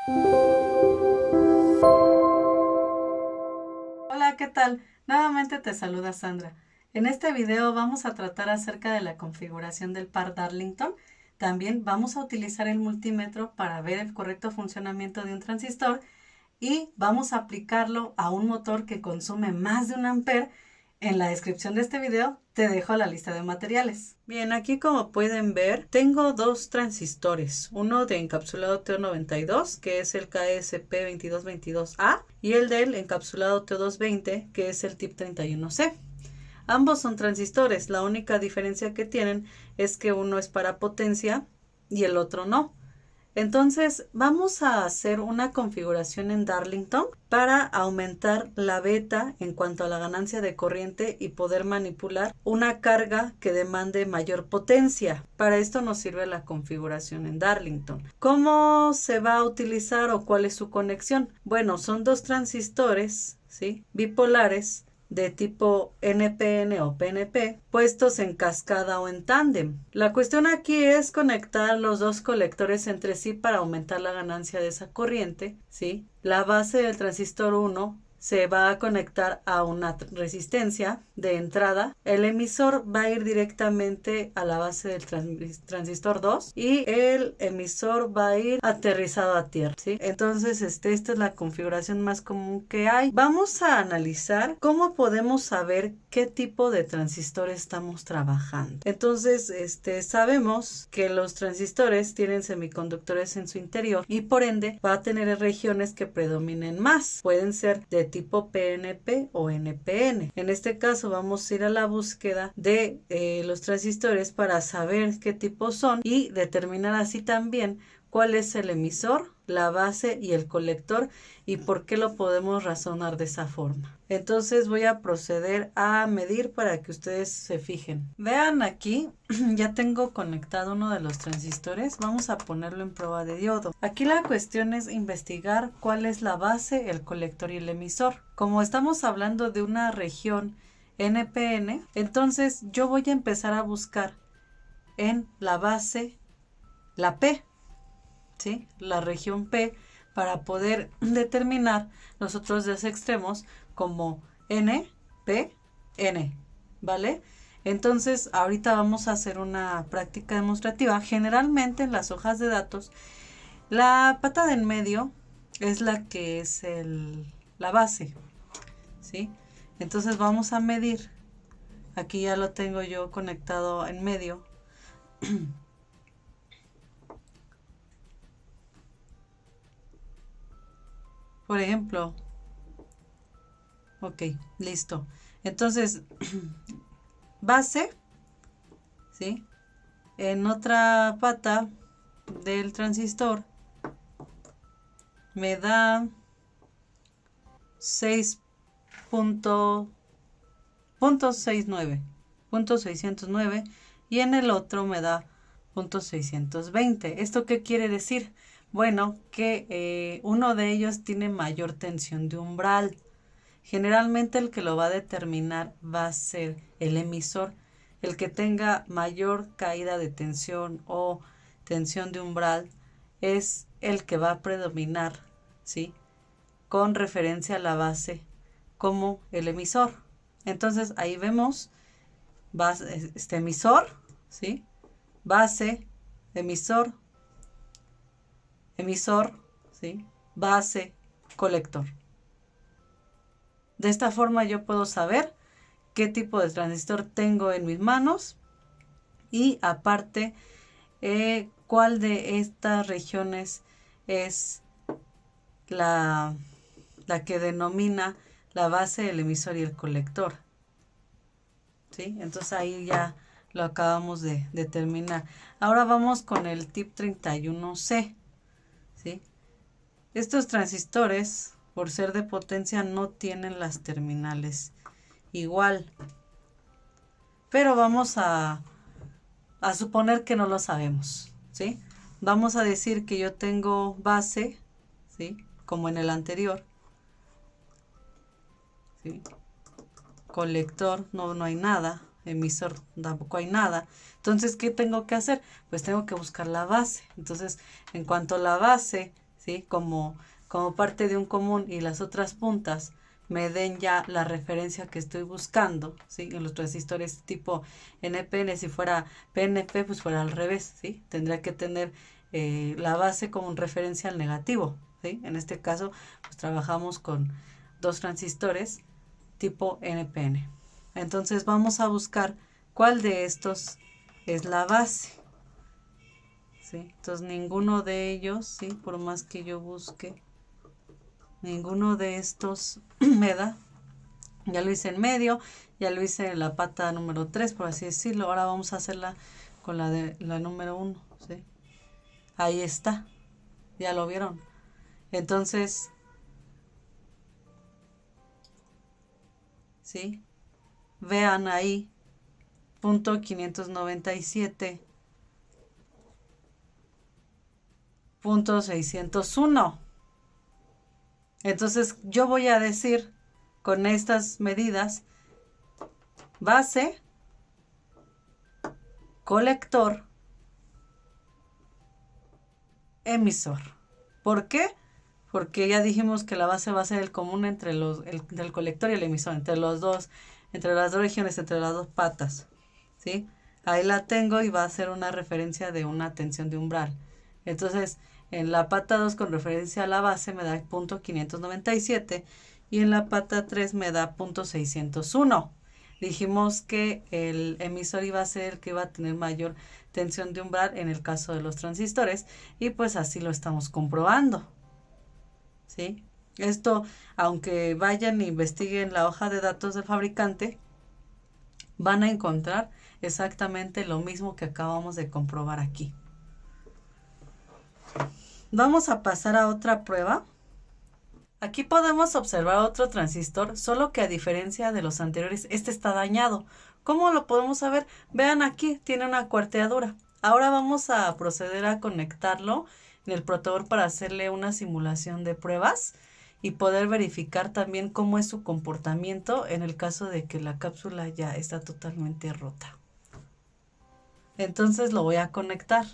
Hola, ¿qué tal? Nuevamente te saluda Sandra. En este video vamos a tratar acerca de la configuración del par Darlington. También vamos a utilizar el multímetro para ver el correcto funcionamiento de un transistor y vamos a aplicarlo a un motor que consume más de 1 ampere. En la descripción de este video te dejo la lista de materiales. Bien, aquí como pueden ver, tengo dos transistores, uno de encapsulado TO92, que es el KSP2222A, y el del encapsulado TO220, que es el TIP31C. Ambos son transistores, la única diferencia que tienen es que uno es para potencia y el otro no. Entonces vamos a hacer una configuración en Darlington para aumentar la beta en cuanto a la ganancia de corriente y poder manipular una carga que demande mayor potencia. Para esto nos sirve la configuración en Darlington. ¿Cómo se va a utilizar o cuál es su conexión? Bueno, son dos transistores, ¿sí?, bipolares de tipo NPN o PNP, puestos en cascada o en tándem. La cuestión aquí es conectar los dos colectores entre sí para aumentar la ganancia de esa corriente, ¿sí? La base del transistor 1 se va a conectar a una resistencia de entrada. El emisor va a ir directamente a la base del transistor 2 y el emisor va a ir aterrizado a tierra, ¿sí? Entonces, esta es la configuración más común que hay. Vamos a analizar cómo podemos saber qué tipo de transistor estamos trabajando. Entonces, sabemos que los transistores tienen semiconductores en su interior y por ende va a tener regiones que predominen más. Pueden ser de tipo PNP o NPN. En este caso vamos a ir a la búsqueda de los transistores para saber qué tipo son y determinar así también cuál es el emisor, la base y el colector y por qué lo podemos razonar de esa forma. Entonces voy a proceder a medir para que ustedes se fijen. Vean aquí, ya tengo conectado uno de los transistores. Vamos a ponerlo en prueba de diodo. Aquí la cuestión es investigar cuál es la base, el colector y el emisor. Como estamos hablando de una región NPN, entonces yo voy a empezar a buscar en la base la P, ¿sí?, la región P, para poder determinar los otros dos extremos como N, P, N, ¿vale? Entonces ahorita vamos a hacer una práctica demostrativa. Generalmente en las hojas de datos la pata de en medio es la que es la base, ¿sí? Entonces vamos a medir. Aquí ya lo tengo yo conectado en medio. Por ejemplo, ok, listo. Entonces, base, ¿sí?, en otra pata del transistor me da 6.609 y en el otro me da 0.620. ¿Esto qué quiere decir? Bueno, que uno de ellos tiene mayor tensión de umbral. Generalmente el que lo va a determinar va a ser el emisor. El que tenga mayor caída de tensión o tensión de umbral es el que va a predominar, ¿sí?, con referencia a la base como el emisor. Entonces ahí vemos base, emisor, ¿sí?, base, emisor, emisor, ¿sí?, base, colector. De esta forma yo puedo saber qué tipo de transistor tengo en mis manos y aparte cuál de estas regiones es la que denomina la base, el emisor y el colector, ¿sí? Entonces ahí ya lo acabamos de determinar. Ahora vamos con el TIP31C, ¿sí? Estos transistores, por ser de potencia, no tienen las terminales igual, pero vamos a suponer que no lo sabemos, ¿sí? Vamos a decir que yo tengo base, ¿sí?, como en el anterior, ¿sí?, colector no hay nada, emisor tampoco hay nada. Entonces, ¿qué tengo que hacer? Pues tengo que buscar la base. Entonces, en cuanto a la base, ¿sí?, ¿sí? Como parte de un común y las otras puntas me den ya la referencia que estoy buscando, ¿sí? En los transistores tipo NPN, si fuera PNP, pues fuera al revés, ¿sí? Tendría que tener la base como un referencia al negativo, ¿sí? En este caso, pues trabajamos con 2 transistores tipo NPN. Entonces vamos a buscar cuál de estos es la base, ¿sí? Entonces ninguno de ellos, ¿sí? Por más que yo busque, ninguno de estos me da. Ya lo hice en medio, ya lo hice en la pata número 3, por así decirlo. Ahora vamos a hacerla con la de la número 1, ¿sí? Ahí está, ya lo vieron. Entonces, ¿sí? Vean ahí, punto 597, punto 601. Entonces, yo voy a decir con estas medidas, base, colector, emisor. ¿Por qué? Porque ya dijimos que la base va a ser el común entre del colector y el emisor, entre las dos regiones, entre las dos patas, ¿sí? Ahí la tengo y va a ser una referencia de una tensión de umbral. Entonces, en la pata 2 con referencia a la base me da punto 597 y en la pata 3 me da punto 601. Dijimos que el emisor iba a ser el que iba a tener mayor tensión de umbral en el caso de los transistores y pues así lo estamos comprobando, ¿sí? Esto, aunque vayan e investiguen la hoja de datos del fabricante, van a encontrar exactamente lo mismo que acabamos de comprobar aquí. Vamos a pasar a otra prueba. Aquí podemos observar otro transistor, solo que a diferencia de los anteriores, este está dañado. ¿Cómo lo podemos saber? Vean aquí, tiene una cuarteadura. Ahora vamos a proceder a conectarlo en el proteador para hacerle una simulación de pruebas y poder verificar también cómo es su comportamiento en el caso de que la cápsula ya está totalmente rota. Entonces lo voy a conectar.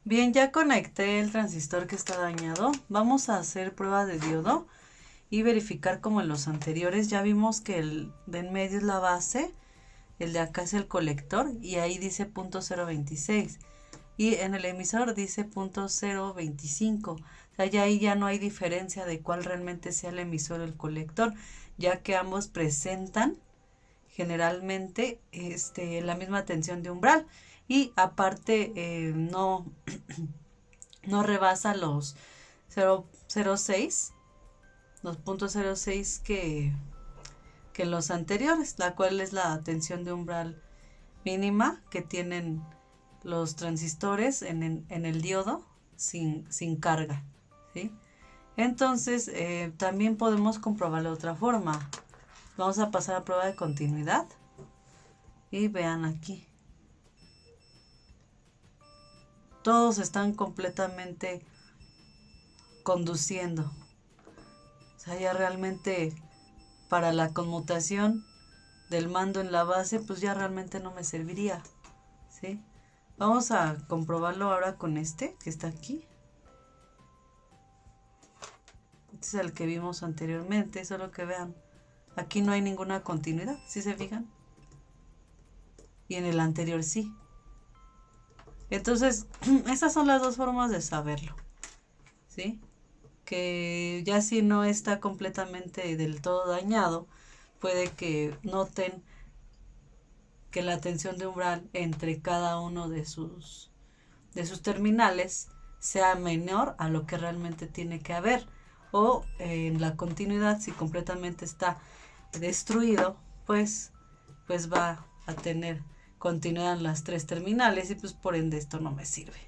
Bien, ya conecté el transistor que está dañado. Vamos a hacer prueba de diodo y verificar como en los anteriores. Ya vimos que el de en medio es la base, el de acá es el colector y ahí dice punto 026 y en el emisor dice punto 025. O sea, ya ahí ya no hay diferencia de cuál realmente sea el emisor o el colector, ya que ambos presentan generalmente la misma tensión de umbral y aparte no rebasa los 0.06, los puntos 0.6 que los anteriores, la cual es la tensión de umbral mínima que tienen los transistores en el diodo sin carga, ¿sí? Entonces también podemos comprobarlo de otra forma. Vamos a pasar a prueba de continuidad y vean aquí. Todos están completamente conduciendo. O sea, ya realmente para la conmutación del mando en la base, pues ya realmente no me serviría, ¿sí? Vamos a comprobarlo ahora con este que está aquí. Este es el que vimos anteriormente, solo que vean, aquí no hay ninguna continuidad, ¿sí se fijan? Y en el anterior sí. Entonces, esas son las dos formas de saberlo, ¿sí? Que ya si no está completamente del todo dañado, puede que noten que la tensión de umbral entre cada uno de sus terminales sea menor a lo que realmente tiene que haber, o en la continuidad, si completamente está destruido, pues va a tener continuidad en las 3 terminales y pues por ende esto no me sirve.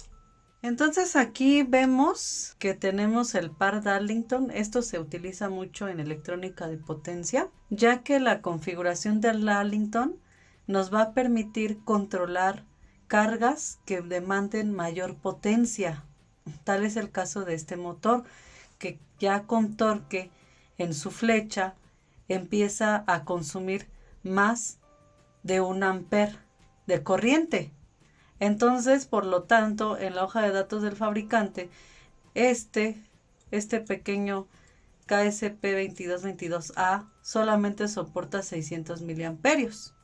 Entonces aquí vemos que tenemos el par Darlington. Esto se utiliza mucho en electrónica de potencia, ya que la configuración del Darlington nos va a permitir controlar cargas que demanden mayor potencia. Tal es el caso de este motor, que ya con torque en su flecha empieza a consumir más de 1 amper de corriente. Entonces, por lo tanto, en la hoja de datos del fabricante, este pequeño KSP2222A solamente soporta 600 miliamperios,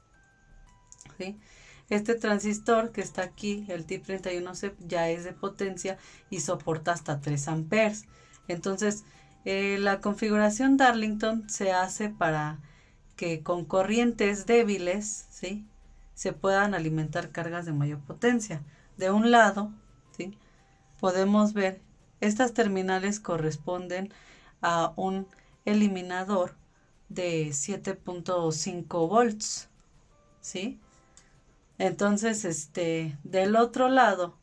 ¿sí? Este transistor que está aquí, el TIP31C, ya es de potencia y soporta hasta 3 amperes. Entonces, la configuración Darlington se hace para que con corrientes débiles, ¿sí?, se puedan alimentar cargas de mayor potencia. De un lado, ¿sí?, podemos ver, estas terminales corresponden a un eliminador de 7.5 volts, ¿sí? Entonces, del otro lado,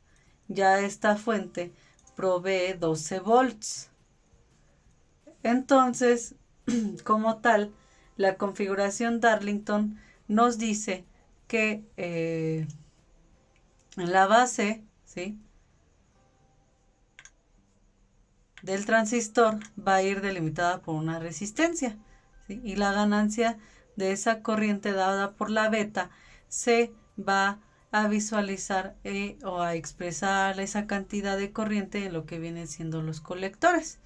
ya esta fuente provee 12 volts. Entonces, como tal, la configuración Darlington nos dice que en la base, ¿sí?, del transistor va a ir delimitada por una resistencia, ¿sí?, y la ganancia de esa corriente dada por la beta se va a visualizar o a expresar esa cantidad de corriente en lo que vienen siendo los colectores.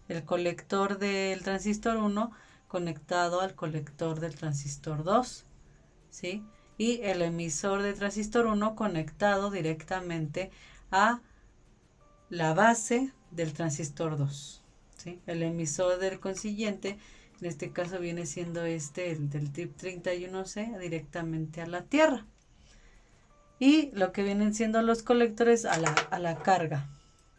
El colector del transistor 1 conectado al colector del transistor 2, ¿sí?, y el emisor del transistor 1 conectado directamente a la base del transistor 2, ¿sí? El emisor del consiguiente, en este caso viene siendo el del TIP31C, directamente a la tierra. Y lo que vienen siendo los colectores a la carga,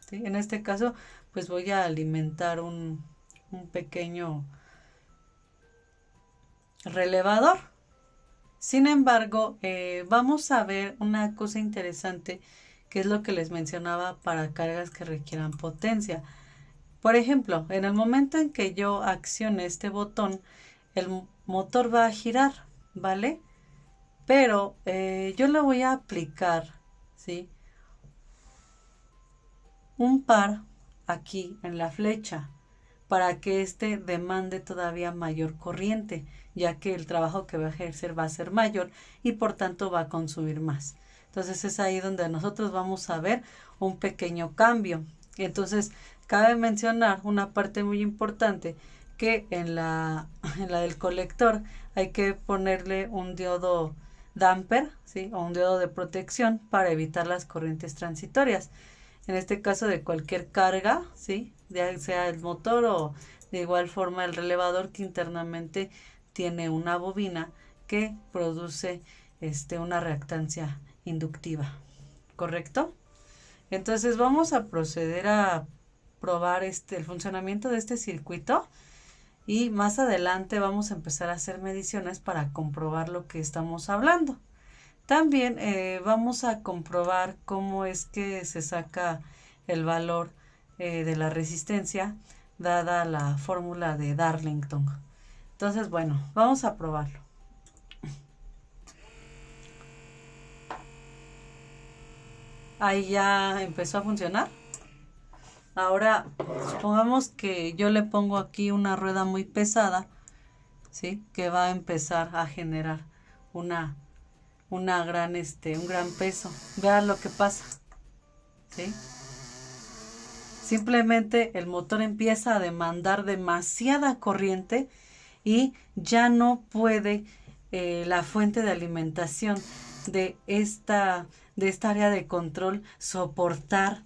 ¿sí? En este caso, pues voy a alimentar un pequeño relevador. Sin embargo, vamos a ver una cosa interesante, que es lo que les mencionaba para cargas que requieran potencia. Por ejemplo, en el momento en que yo accione este botón, el motor va a girar, ¿vale? Pero yo le voy a aplicar, ¿sí?, un par aquí en la flecha para que demande todavía mayor corriente, ya que el trabajo que va a ejercer va a ser mayor y por tanto va a consumir más. Entonces es ahí donde nosotros vamos a ver un pequeño cambio. Entonces cabe mencionar una parte muy importante, que en la del colector hay que ponerle un diodo damper, ¿sí?, o un diodo de protección para evitar las corrientes transitorias. En este caso de cualquier carga, ¿sí?, ya sea el motor o de igual forma el relevador, que internamente tiene una bobina que produce una reactancia inductiva, ¿correcto? Entonces vamos a proceder a probar el funcionamiento de este circuito, y más adelante vamos a empezar a hacer mediciones para comprobar lo que estamos hablando. También vamos a comprobar cómo es que se saca el valor de la resistencia dada la fórmula de Darlington. Entonces, bueno, vamos a probarlo. Ahí ya empezó a funcionar. Ahora, supongamos que yo le pongo aquí una rueda muy pesada, ¿sí?, que va a empezar a generar un gran peso. Vean lo que pasa, ¿sí? Simplemente el motor empieza a demandar demasiada corriente y ya no puede la fuente de alimentación de esta área de control soportar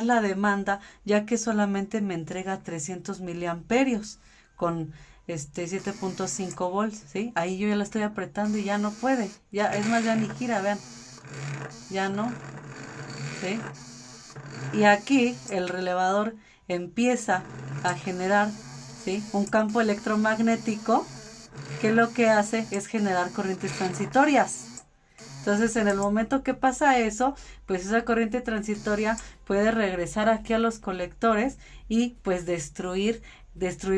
la demanda, ya que solamente me entrega 300 miliamperios con 7.5 volts, ¿sí? Ahí yo ya la estoy apretando y ya no puede, ya, es más, ya ni gira, vean, ya no, ¿sí? Y aquí el relevador empieza a generar, ¿sí?, un campo electromagnético que lo que hace es generar corrientes transitorias. Entonces, en el momento que pasa eso, pues esa corriente transitoria puede regresar aquí a los colectores y pues destruir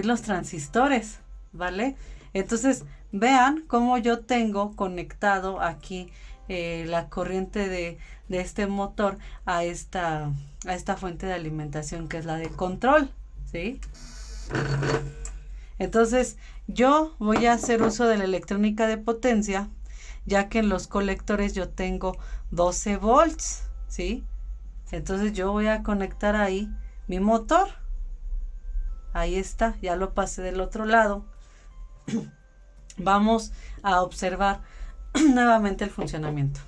los transistores, ¿vale? Entonces, vean cómo yo tengo conectado aquí la corriente de este motor a esta fuente de alimentación, que es la de control, ¿sí? Entonces, yo voy a hacer uso de la electrónica de potencia, ya que en los colectores yo tengo 12 volts, ¿sí? Entonces yo voy a conectar ahí mi motor, ahí está, ya lo pasé del otro lado. Vamos a observar nuevamente el funcionamiento.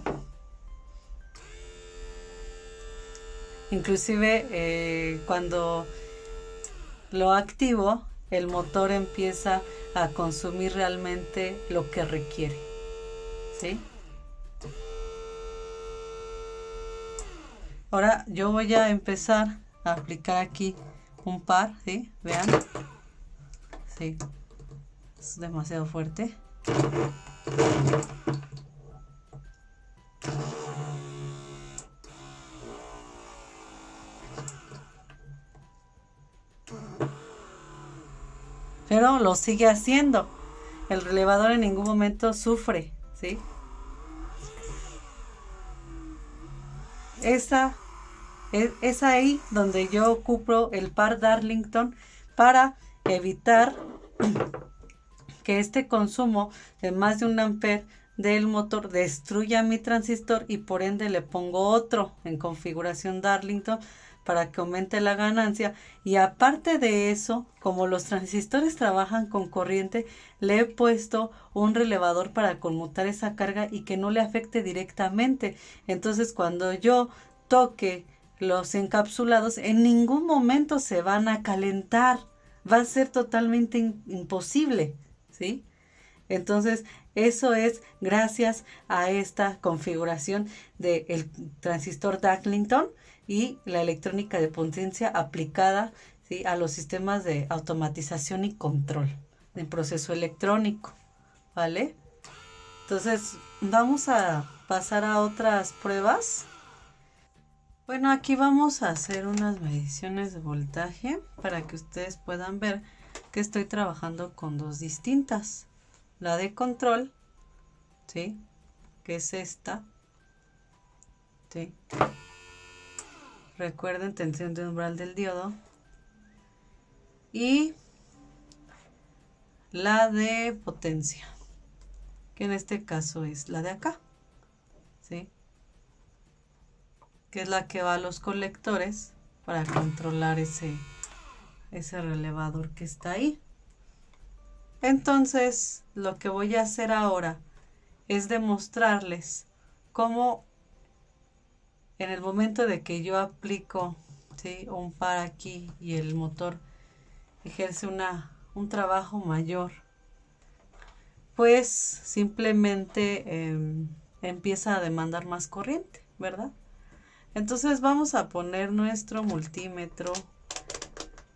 Inclusive cuando lo activo, el motor empieza a consumir realmente lo que requiere, ¿sí? Ahora yo voy a empezar a aplicar aquí un par, ¿sí? Vean. Sí. Es demasiado fuerte. Pero lo sigue haciendo. El relevador en ningún momento sufre, ¿sí? Es ahí donde yo ocupo el par Darlington para evitar que este consumo de más de 1 ampere del motor destruya mi transistor y por ende le pongo otro en configuración Darlington para que aumente la ganancia. Y aparte de eso, como los transistores trabajan con corriente, le he puesto un relevador para conmutar esa carga y que no le afecte directamente. Entonces cuando yo toque los encapsulados, en ningún momento se van a calentar. Va a ser totalmente imposible, ¿sí? Entonces, eso es gracias a esta configuración del transistor Darlington y la electrónica de potencia aplicada, ¿sí?, a los sistemas de automatización y control del proceso electrónico, ¿vale? Entonces, vamos a pasar a otras pruebas. Bueno, aquí vamos a hacer unas mediciones de voltaje para que ustedes puedan ver que estoy trabajando con dos distintas. La de control, ¿sí?, que es esta, ¿sí? Recuerden, tensión de umbral del diodo. Y la de potencia, que en este caso es la de acá, ¿sí?, que es la que va a los colectores para controlar ese relevador que está ahí. Entonces, lo que voy a hacer ahora es demostrarles cómo en el momento de que yo aplico, ¿sí?, un par aquí y el motor ejerce un trabajo mayor, pues simplemente empieza a demandar más corriente, ¿verdad? Entonces vamos a poner nuestro multímetro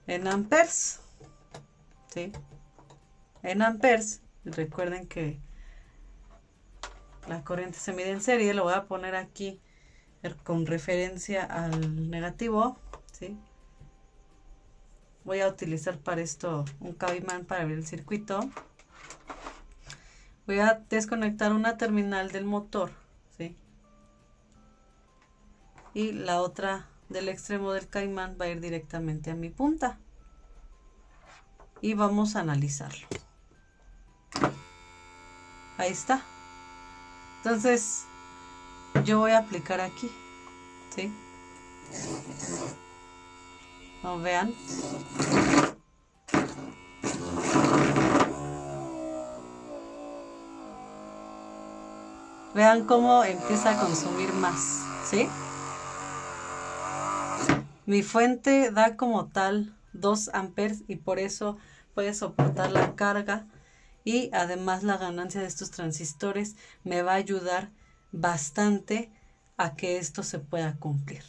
en amperes, ¿sí? En amperes, recuerden que la corriente se mide en serie, lo voy a poner aquí con referencia al negativo, ¿sí? Voy a utilizar para esto un Caveman para abrir el circuito. Voy a desconectar una terminal del motor, ¿sí?, y la otra del extremo del Caimán va a ir directamente a mi punta. Y vamos a analizarlo. Ahí está. Entonces, yo voy a aplicar aquí, ¿sí? Como vean. Vean cómo empieza a consumir más, ¿sí? Mi fuente da como tal 2 amperes y por eso puede soportar la carga, y además la ganancia de estos transistores me va a ayudar bastante a que esto se pueda cumplir.